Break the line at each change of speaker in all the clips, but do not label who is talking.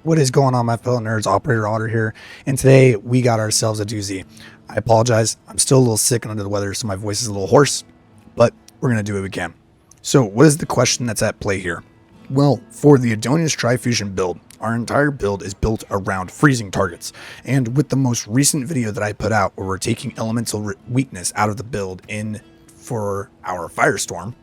What is going on, my fellow nerds? Operator Otter here, and today we got ourselves a doozy. I apologize, I'm still a little sick and under the weather, so my voice is a little hoarse, but we're going to do what we can. So what is the question that's at play here? Well, for the Adonis Trifusion build, our entire build is built around freezing targets, and with the most recent video that I put out where we're taking elemental weakness out of the build in for our Firestorm,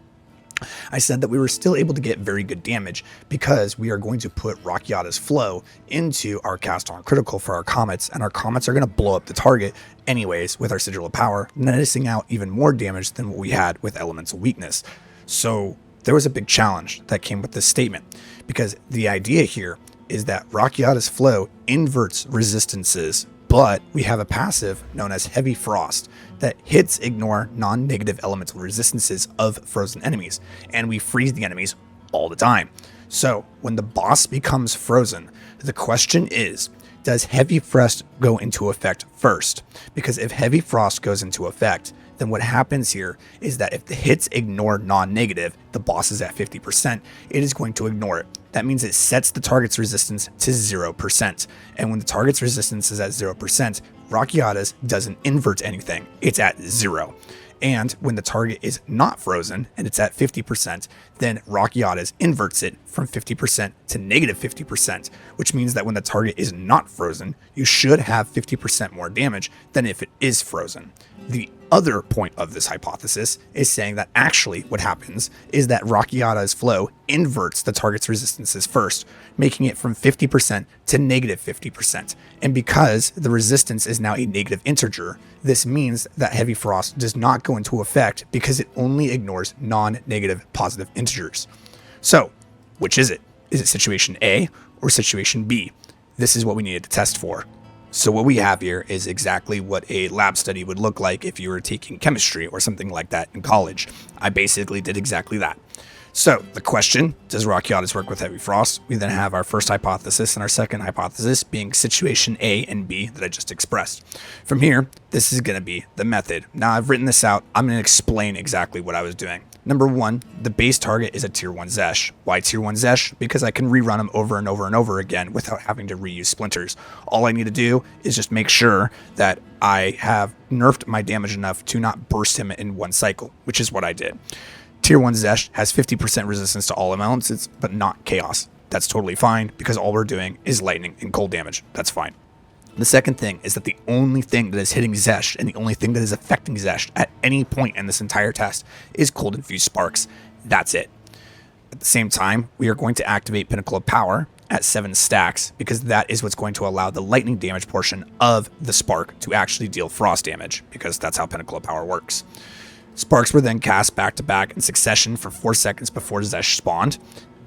I said that we were still able to get very good damage because we are going to put Rakiata's Flow into our cast on critical for our comets, and our comets are going to blow up the target anyways with our Sigil of Power, netting out even more damage than what we had with elemental weakness. So there was a big challenge that came with this statement, because the idea here is that Rakiata's Flow inverts resistances, but we have a passive known as Heavy Frost that hits ignore non-negative elemental resistances of frozen enemies, and we freeze the enemies all the time. So when the boss becomes frozen, the question is, does Heavy Frost go into effect first? Because if Heavy Frost goes into effect, then what happens here is that if the hits ignore non-negative, the boss is at 50%, it is going to ignore it. That means it sets the target's resistance to 0%. And when the target's resistance is at 0%, Rakiata's doesn't invert anything. It's at 0. And when the target is not frozen and it's at 50%, then Rakiata's inverts it from 50% to negative 50%, which means that when the target is not frozen, you should have 50% more damage than if it is frozen. The other point of this hypothesis is saying that actually what happens is that Rakiata's Flow inverts the target's resistances first, making it from 50% to negative 50%. And because the resistance is now a negative integer, this means that Heavy Frost does not go into effect because it only ignores non-negative positive integers. So, which is it? Is it situation A or situation B? This is what we needed to test for. So what we have here is exactly what a lab study would look like if you were taking chemistry or something like that in college. I basically did exactly that. So the question, does Rakiata's work with Heavy Frost? We then have our first hypothesis and our second hypothesis being situation A and B that I just expressed. From here, this is going to be the method. Now I've written this out. I'm going to explain exactly what I was doing. Number one, the base target is a tier 1 Zesh. Why tier 1 Zesh? Because I can rerun them over and over and over again without having to reuse splinters. All I need to do is just make sure that I have nerfed my damage enough to not burst him in one cycle, which is what I did. Tier 1 Zesh has 50% resistance to all elements, but not chaos. That's totally fine because all we're doing is lightning and cold damage. That's fine. The second thing is that the only thing that is hitting Zesh and the only thing that is affecting Zesh at any point in this entire test is cold infused sparks. That's it. At the same time, we are going to activate Pinnacle of Power at 7 stacks because that is what's going to allow the lightning damage portion of the spark to actually deal frost damage, because that's how Pinnacle of Power works. Sparks were then cast back to back in succession for 4 seconds before Zesh spawned.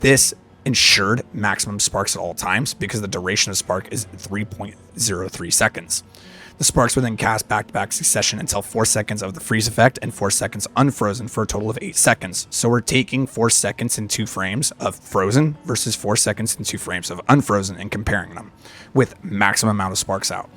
This ensured maximum sparks at all times because the duration of spark is 3.03 seconds. The sparks were then cast back-to-back succession until 4 seconds of the freeze effect and 4 seconds unfrozen for a total of 8 seconds. So we're taking 4 seconds and 2 frames of frozen versus 4 seconds and 2 frames of unfrozen and comparing them with maximum amount of sparks out.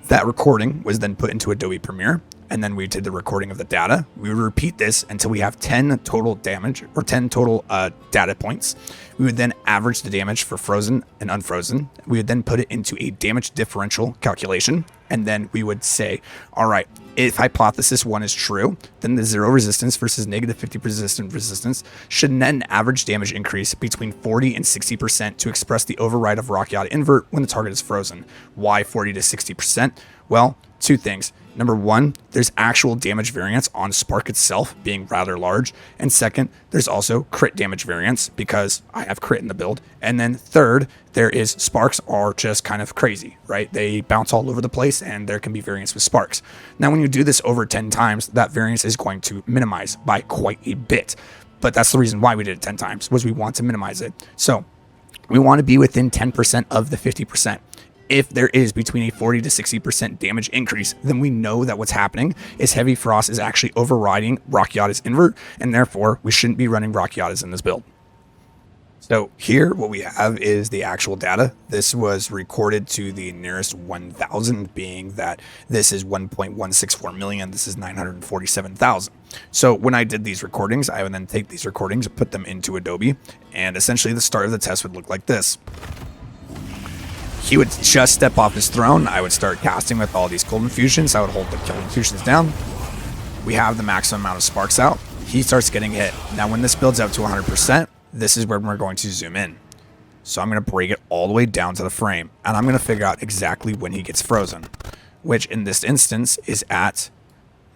That recording was then put into Adobe Premiere, and then we did the recording of the data. We would repeat this until we have 10 total damage or 10 total data points. We would then average the damage for frozen and unfrozen. We would then put it into a damage differential calculation, and then we would say, all right, if hypothesis 1 is true, then the 0 resistance versus negative 50% resistance should net an average damage increase between 40 and 60% to express the override of Rakiata invert when the target is frozen. Why 40 to 60%? Well, 2 things. Number 1, there's actual damage variance on Spark itself being rather large. And second, there's also crit damage variance because I have crit in the build. And then third, there is Sparks are just kind of crazy, right? They bounce all over the place and there can be variance with Sparks. Now, when you do this over 10 times, that variance is going to minimize by quite a bit. But that's the reason why we did it 10 times, was we want to minimize it. So we want to be within 10% of the 50%. If there is between a 40 to 60% damage increase, then we know that what's happening is Heavy Frost is actually overriding Rakiata's invert, and therefore we shouldn't be running Rakiata's in this build. So here what we have is the actual data. This was recorded to the nearest 1,000, being that this is 1.164 million, this is 947,000. So when I did these recordings, I would then take these recordings and put them into Adobe, and essentially the start of the test would look like this. he would just step off his throne. I would start casting with all these cold infusions. I would hold the cold infusions down. We have the maximum amount of sparks out. He starts getting hit. Now, when this builds up to 100%, this is where we're going to zoom in. So I'm going to break it all the way down to the frame, and I'm going to figure out exactly when he gets frozen, which in this instance is at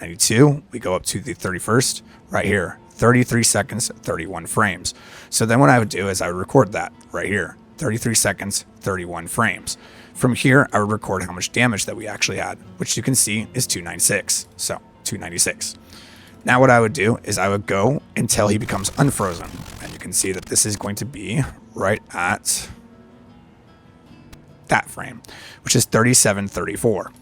92. We go up to the 31st right here, 33 seconds, 31 frames. So then what I would do is I would record that right here, 33 seconds, 31 frames. From here, I would record how much damage that we actually had, which you can see is 296. So 296. Now what I would do is I would go until he becomes unfrozen. And you can see that this is going to be right at that frame, which is 3734.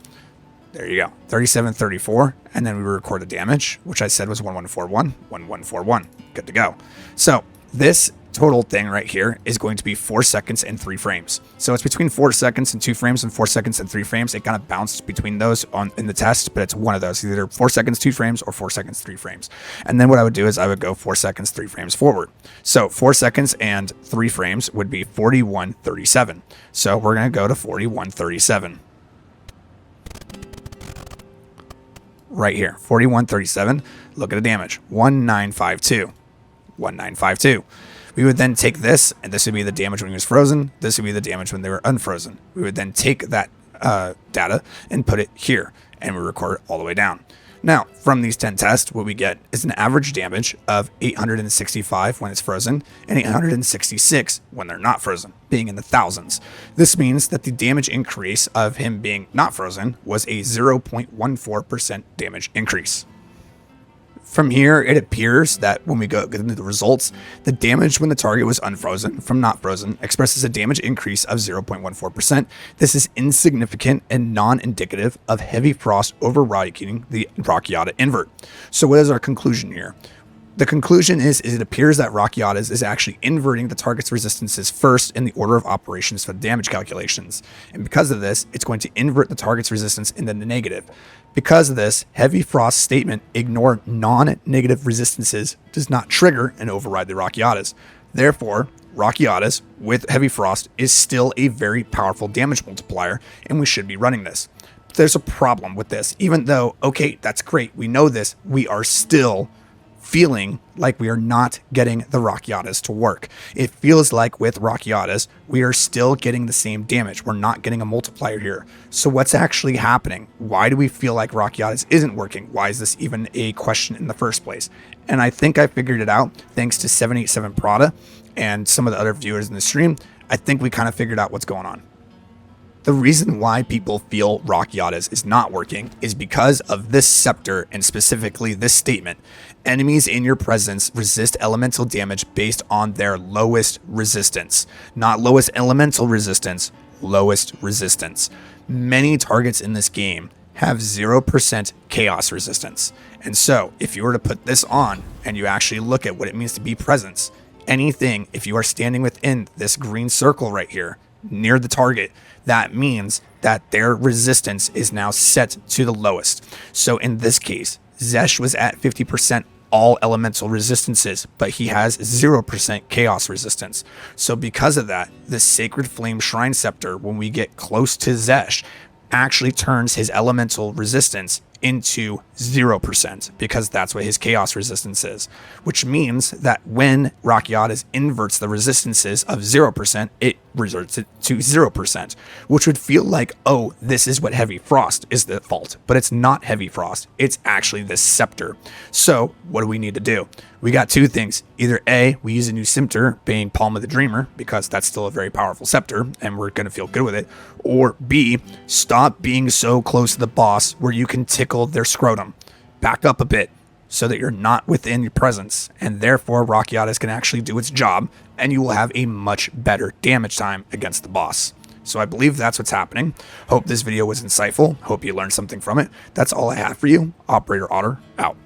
There you go, 3734. And then we record the damage, which I said was 1141, 1141. Good to go. So this total thing right here is going to be 4 seconds and 3 frames. So it's between 4 seconds and 2 frames and 4 seconds and 3 frames. It kind of bounced between those in the test, but it's one of those, either 4 seconds, 2 frames, or 4 seconds, 3 frames. And then what I would do is I would go 4 seconds, 3 frames forward. So 4 seconds and 3 frames would be 4137. So we're going to go to 4137. Right here, 4137. Look at the damage, 1952. 1952. We would then take this, and this would be the damage when he was frozen. This would be the damage when they were unfrozen. We would then take that data and put it here, and we record it all the way down. Now, from these 10 tests, what we get is an average damage of 865 when it's frozen, and 866 when they're not frozen, being in the thousands. This means that the damage increase of him being not frozen was a 0.14% damage increase. From here, it appears that when we go into the results, the damage when the target was unfrozen from not frozen expresses a damage increase of 0.14%. This is insignificant and non-indicative of heavy frost overriding the Rakiata invert. So what is our conclusion here? The conclusion is it appears that Rakiata is actually inverting the target's resistances first in the order of operations for the damage calculations. And because of this, it's going to invert the target's resistance into the negative. Because of this, Heavy Frost's statement, ignore non-negative resistances, does not trigger and override the Rakiatas. Therefore, Rakiatas with Heavy Frost is still a very powerful damage multiplier, and we should be running this. But there's a problem with this. Even though, okay, that's great, we know this, we are still feeling like we are not getting the Rakiatas to work. It feels like with Rakiatas, we are still getting the same damage. We're not getting a multiplier here. So what's actually happening? Why do we feel like Rakiatas isn't working? Why is this even a question in the first place? And I think I figured it out thanks to 787 Prada and some of the other viewers in the stream. I think we kind of figured out what's going on. The reason why people feel Rakiatas is not working is because of this scepter, and specifically this statement. Enemies in your presence resist elemental damage based on their lowest resistance. Not lowest elemental resistance, lowest resistance. Many targets in this game have 0% chaos resistance. And so if you were to put this on and you actually look at what it means to be presence, anything, if you are standing within this green circle right here near the target, that means that their resistance is now set to the lowest. So in this case, Zesh was at 50% all elemental resistances, but he has 0% chaos resistance. So because of that, the Sacred Flame Shrine Scepter, when we get close to Zesh, actually turns his elemental resistance into 0%, because that's what his chaos resistance is, which means that when Rakiata inverts the resistances of 0%, it reverts it to 0%, which would feel like, oh, this is what Heavy Frost is the fault, but it's not Heavy Frost. It's actually this scepter. So what do we need to do? We got two things. Either A, we use a new scepter, being Palm of the Dreamer, because that's still a very powerful scepter, and we're going to feel good with it. Or B, stop being so close to the boss where you can tickle their scrotum. Back up a bit so that you're not within your presence, and therefore Rakiata can actually do its job, and you will have a much better damage time against the boss. So I believe that's what's happening. Hope this video was insightful. Hope you learned something from it. That's all I have for you. Operator Otter, out.